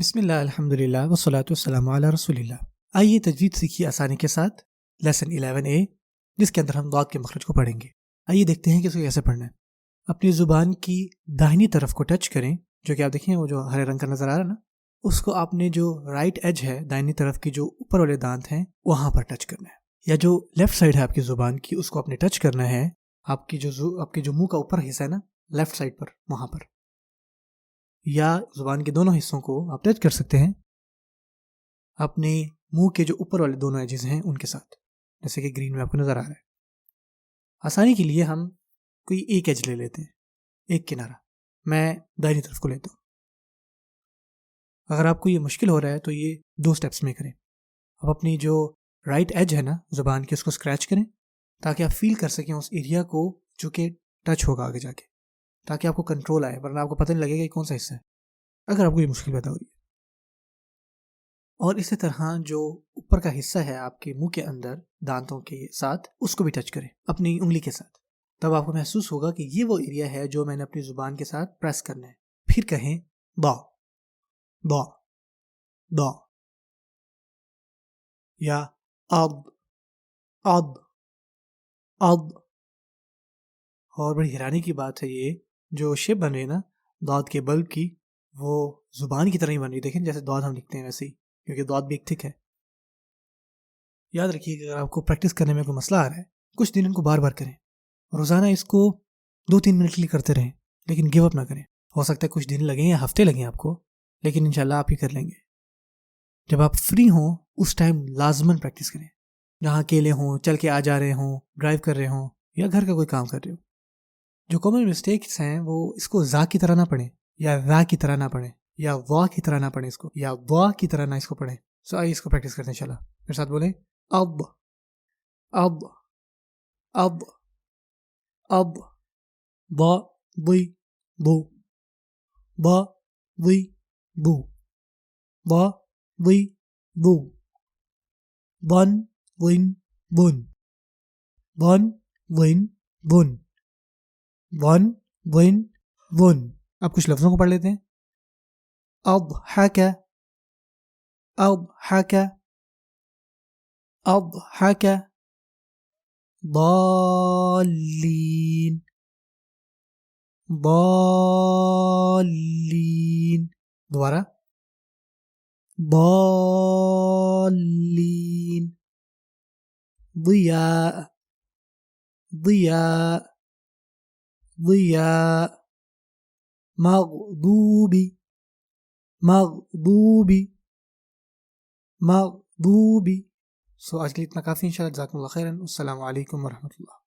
بسم اللہ الحمدللہ والصلاۃ والسلام علی رسول اللہ۔ آئیے تجوید سیکھیے آسانی کے ساتھ لیسن 11A، جس کے اندر ہم ضاد کے مخرج کو پڑھیں گے۔ آئیے دیکھتے ہیں کہ اس کو کیسے پڑھنا ہے۔ اپنی زبان کی داہنی طرف کو ٹچ کریں، جو کہ آپ دیکھیں وہ جو ہرے رنگ کا نظر آ رہا ہے نا، اس کو آپ نے جو رائٹ ایج ہے دائنی طرف کی جو اوپر والے دانت ہیں وہاں پر ٹچ کرنا ہے، یا جو لیفٹ سائڈ ہے آپ کی زبان کی اس کو آپ نے ٹچ کرنا ہے۔ آپ کی جو منہ کا اوپر حصہ ہے نا، لیفٹ سائڈ پر، وہاں پر، یا زبان کے دونوں حصوں کو آپ ٹچ کر سکتے ہیں اپنے منہ کے جو اوپر والے دونوں ایجز ہیں ان کے ساتھ، جیسے کہ گرین میں آپ کو نظر آ رہا ہے۔ آسانی کے لیے ہم کوئی ایک ایج لے لیتے ہیں، ایک کنارہ۔ میں دائنی طرف کو لیتا ہوں۔ اگر آپ کو یہ مشکل ہو رہا ہے تو یہ 2 سٹیپس میں کریں۔ آپ اپنی جو رائٹ ایج ہے نا زبان کی، اس کو اسکریچ کریں تاکہ آپ فیل کر سکیں اس ایریا کو جو کہ ٹچ ہوگا آگے جا کے، تاکہ آپ کو کنٹرول آئے، ورنہ آپ کو پتہ نہیں لگے گا کہ کون سا حصہ ہے اگر آپ کو یہ مشکل پیدا ہو رہی ہے۔ اور اسی طرح جو اوپر کا حصہ ہے آپ کے منہ کے اندر دانتوں کے ساتھ، اس کو بھی ٹچ کریں اپنی انگلی کے ساتھ۔ تب آپ کو محسوس ہوگا کہ یہ وہ ایریا ہے جو میں نے اپنی زبان کے ساتھ پریس کرنا ہے۔ پھر کہیں با با با، یا اب اب اب۔ اور بڑی حیرانی کی بات ہے، یہ جو شیپ بن رہی ہے نا داد کے بلب کی، وہ زبان کی طرح ہی بن رہی ہے۔ دیکھیں جیسے داد ہم لکھتے ہیں ویسے ہی، کیونکہ داد بھی ایک تھک ہے۔ یاد رکھیے کہ اگر آپ کو پریکٹس کرنے میں کوئی مسئلہ آ رہا ہے، کچھ دن ان کو بار بار کریں، روزانہ اس کو 2-3 منٹ کے لیے کرتے رہیں، لیکن گیو اپ نہ کریں۔ ہو سکتا ہے کچھ دن لگیں یا ہفتے لگیں آپ کو، لیکن انشاءاللہ آپ ہی کر لیں گے۔ جب آپ فری ہوں اس ٹائم لازماً پریکٹس کریں، جہاں اکیلے ہوں، چل کے آ جا رہے ہوں، ڈرائیو کر رہے ہوں، یا گھر کا کوئی کام کر رہے ہوں۔ جو کامن مسٹیکس ہیں وہ اس کو زا کی طرح نہ پڑھیں، یا وا کی طرح نہ پڑھیں، یا وا کی طرح نہ پڑھیں اس کو، یا وا کی طرح نہ اس کو پڑھیں۔ سو آئیے اس کو پریکٹس کرتے ہیں انشاءاللہ۔ میرے ساتھ بولیں اب اب اب اب، با وی بو، با وی بو، با وی بو، بن وین بن، بن وین بن، ون وین ون۔ اب کچھ لفظوں کو پڑھ لیتے ہیں۔ اب حکا، اب حکا، اب حکا، ضالین، ضالین۔ دوبارہ ضالین، ضیاء، ضیاء، ضیاء، مغضوبی، مغضوبی، مغضوبی۔ سو آج کے لیے اتنا کافی، انشاءاللہ۔ جزاکم اللہ خیرا۔ السلام علیکم ورحمۃ اللہ۔